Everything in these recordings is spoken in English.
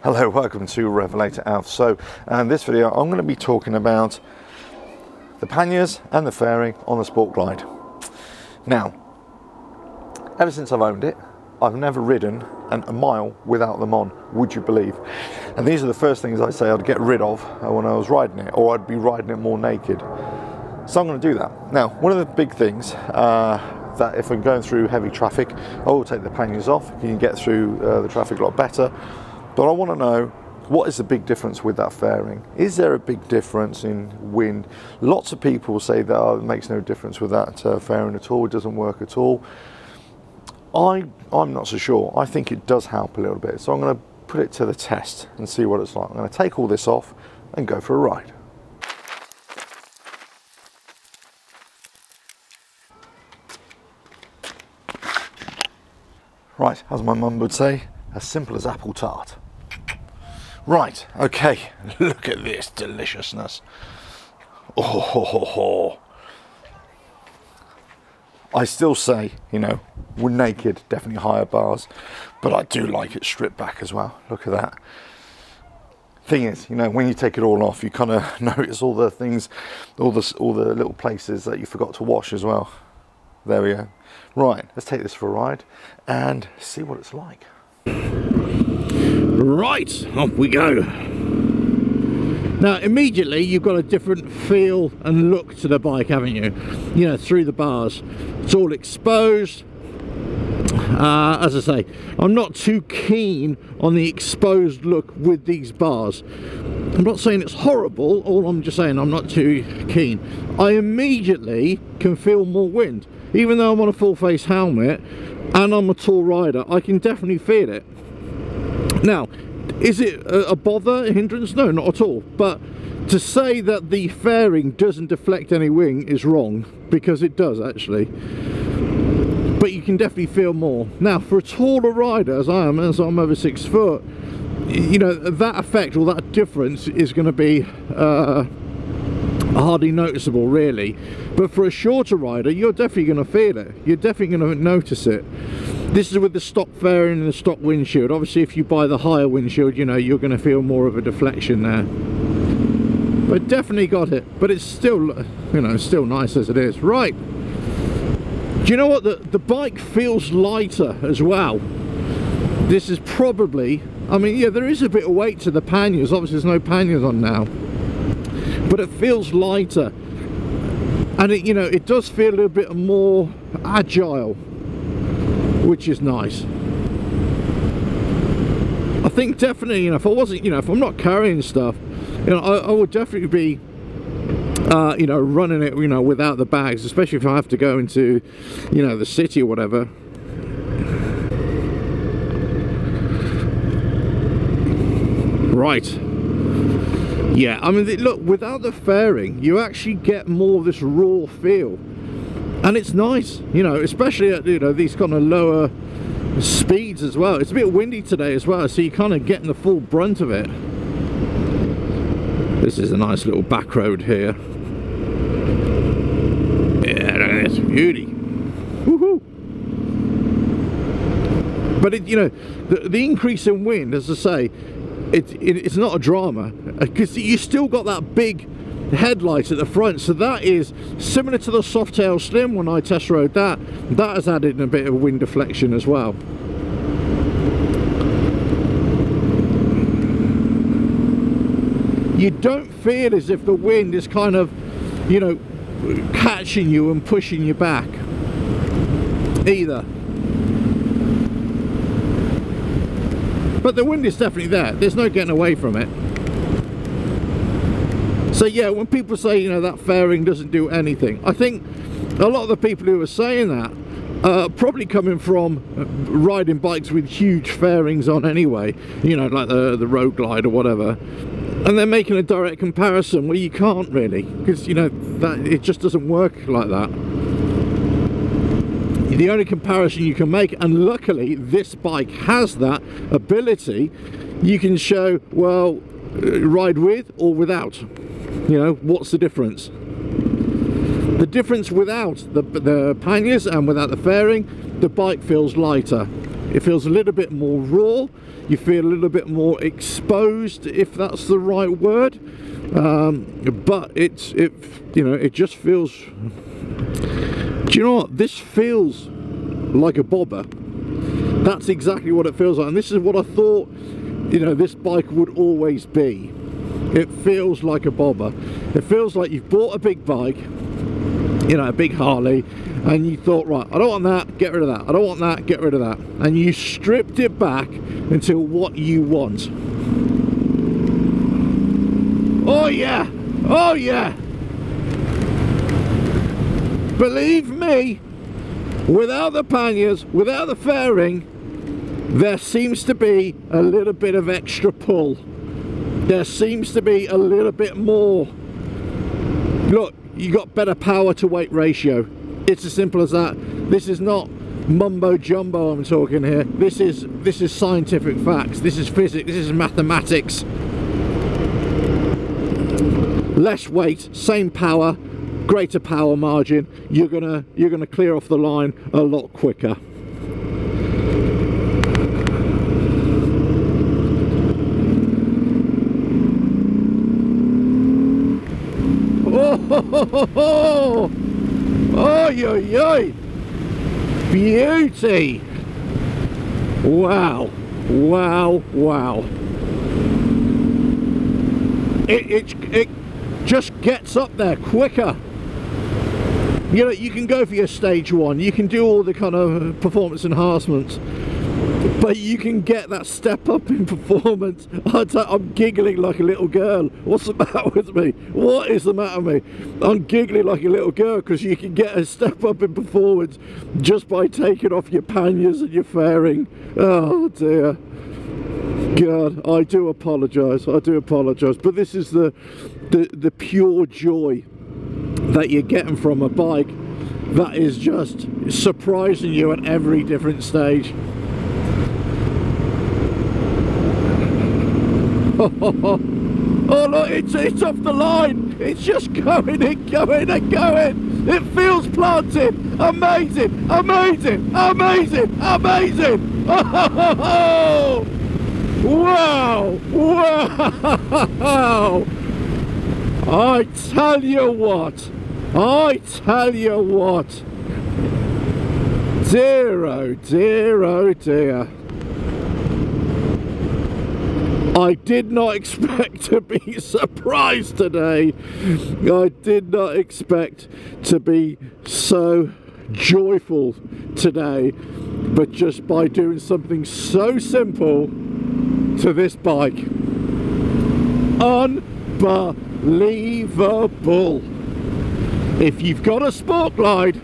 Hello, welcome to RevelatorAlf. So in this video I'm going to be talking about the panniers and the fairing on the Sport Glide. Now, ever since I've owned it, I've never ridden a mile without them on, would you believe? And these are the first things I say I'd get rid of when I was riding it, or I'd be riding it more naked. So I'm going to do that. Now, one of the big things that if I'm going through heavy traffic, I will take the panniers off. You can get through the traffic a lot better. But I want to know, what is the big difference with that fairing? Is there a big difference in wind? Lots of people say that it makes no difference with that fairing at all, it doesn't work at all. I'm not so sure. I think it does help a little bit. So I'm going to put it to the test and see what it's like. I'm going to take all this off and go for a ride. Right, as my mum would say, as simple as apple tart. Right, okay, look at this deliciousness. Oh, I still say, you know, we're naked, definitely higher bars, but I do like it stripped back as well. Look at that. Thing is, you know, when you take it all off, you kind of notice all the things, all the little places that you forgot to wash as well. There we go. Right, let's take this for a ride and see what it's like. Right, off we go. Now immediately you've got a different feel and look to the bike, haven't you? You know, through the bars. It's all exposed. As I say, I'm not too keen on the exposed look with these bars. I'm not saying it's horrible, all I'm just saying I'm not too keen. I immediately can feel more wind. Even though I'm on a full face helmet and I'm a tall rider, I can definitely feel it. Now, is it a bother, a hindrance? No, not at all. But to say that the fairing doesn't deflect any wing is wrong, because it does actually. But you can definitely feel more. Now, for a taller rider, as I am, as I'm over 6 foot, you know, that effect or that difference is going to be hardly noticeable really. But for a shorter rider, you're definitely going to feel it. You're definitely going to notice it. This is with the stock fairing and the stock windshield. Obviously if you buy the higher windshield, you know, you're going to feel more of a deflection there. But definitely got it. But it's still, you know, still nice as it is. Right, do you know what, the bike feels lighter as well. This is probably, I mean, yeah, there is a bit of weight to the panniers. Obviously there's no panniers on now, but it feels lighter, and it, you know, it does feel a little bit more agile, which is nice. I think definitely, you know, if I wasn't, you know, if I'm not carrying stuff, you know, I would definitely be you know, running it, you know, without the bags, especially if I have to go into, you know, the city or whatever. Right, yeah, I mean, look, without the fairing you actually get more of this raw feel, and it's nice, you know, especially at, you know, these kind of lower speeds as well. It's a bit windy today as well, so you're kind of getting the full brunt of it. This is a nice little back road here. Yeah, look at this beauty. Woohoo! But it, you know, the increase in wind, as I say, it's not a drama, because you still got that big headlight at the front, so that is similar to the Softail Slim when I test rode that. That has added a bit of wind deflection as well. You don't feel as if the wind is kind of, you know, catching you and pushing you back either. But the wind is definitely there. There's no getting away from it. So yeah, when people say, you know, that fairing doesn't do anything, I think a lot of the people who are saying that probably coming from riding bikes with huge fairings on anyway, you know, like the Road Glide or whatever, and they're making a direct comparison where you can't really, because, you know, that it just doesn't work like that. The only comparison you can make, and luckily this bike has that ability, you can show, well, ride with or without, you know, what's the difference? The difference without the panniers and without the fairing, the bike feels lighter. It feels a little bit more raw. You feel a little bit more exposed, if that's the right word. But it just feels. Do you know what? This feels like a bobber. That's exactly what it feels like, and this is what I thought, you know, this bike would always be. It feels like a bobber. It feels like you've bought a big bike, you know, a big Harley, and you thought, right, I don't want that, get rid of that. I don't want that, get rid of that. And you stripped it back until what you want. Oh yeah, oh yeah. Believe me, without the panniers, without the fairing, there seems to be a little bit of extra pull. There seems to be a little bit more. Look, you got better power to weight ratio. It's as simple as that. This is not mumbo jumbo I'm talking here. This is scientific facts. This is physics. This is mathematics. Less weight, same power, greater power margin. You're gonna clear off the line a lot quicker. Oh, yo, yo, beauty! Wow, wow, wow! It just gets up there quicker. You know, you can go for your stage 1, you can do all the kind of performance enhancements, but you can get that step up in performance. I'm giggling like a little girl. What's the matter with me? What is the matter with me? I'm giggling like a little girl because you can get a step up in performance just by taking off your panniers and your fairing. Oh dear. God, I do apologise. I do apologise. But this is the pure joy that you're getting from a bike that is just surprising you at every different stage. Oh look, it's off the line. It's just going and going and going. It feels planted. Amazing, amazing, amazing, amazing. Oh, wow, wow. I tell you what. I tell you what. Dear, oh dear, oh dear. I did not expect to be surprised today. I did not expect to be so joyful today, but just by doing something so simple to this bike. Unbelievable. If you've got a Sport Glide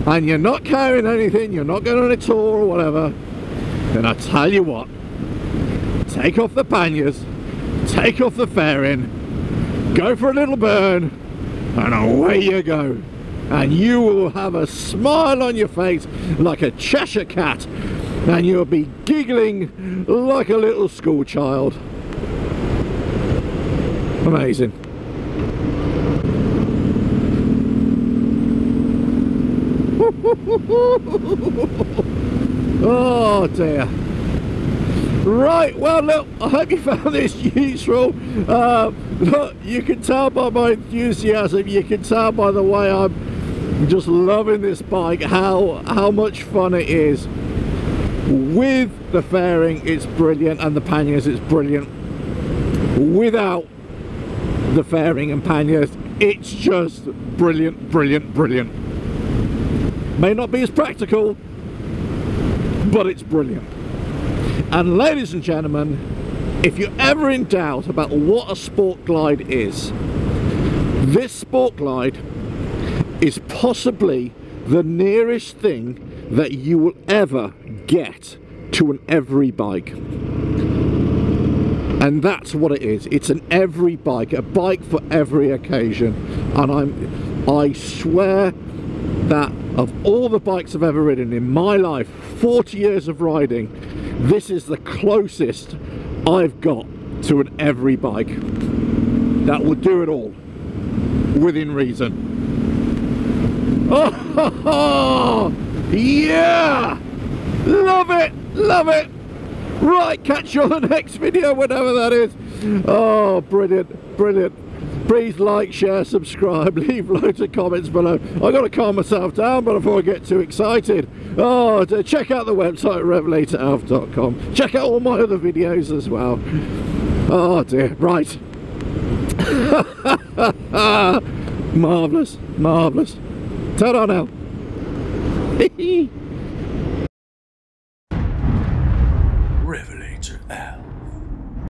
and you're not carrying anything, you're not going on a tour or whatever, then I tell you what, take off the panniers, take off the fairing, go for a little burn, and away you go. And you will have a smile on your face like a Cheshire cat, and you'll be giggling like a little school child. Amazing. Oh dear. Right, well look, I hope you found this useful. Look, you can tell by my enthusiasm, you can tell by the way I'm just loving this bike how much fun it is. With the fairing it's brilliant, and the panniers it's brilliant. Without the fairing and panniers it's just brilliant, brilliant, brilliant. May not be as practical, but it's brilliant. And ladies and gentlemen, if you're ever in doubt about what a Sport Glide is, this Sport Glide is possibly the nearest thing that you will ever get to an every bike. And that's what it is. It's an every bike, a bike for every occasion. And I swear that of all the bikes I've ever ridden in my life, 40 years of riding, this is the closest I've got to an every bike that will do it all within reason. Oh, yeah! Love it, love it. Right, catch you on the next video, whatever that is. Oh, brilliant, brilliant. Please like, share, subscribe, leave loads of comments below. I've got to calm myself down before I get too excited. Oh, check out the website, RevelatorAlf.com. Check out all my other videos as well. Oh dear, right. Marvellous, marvellous. Ta-da now.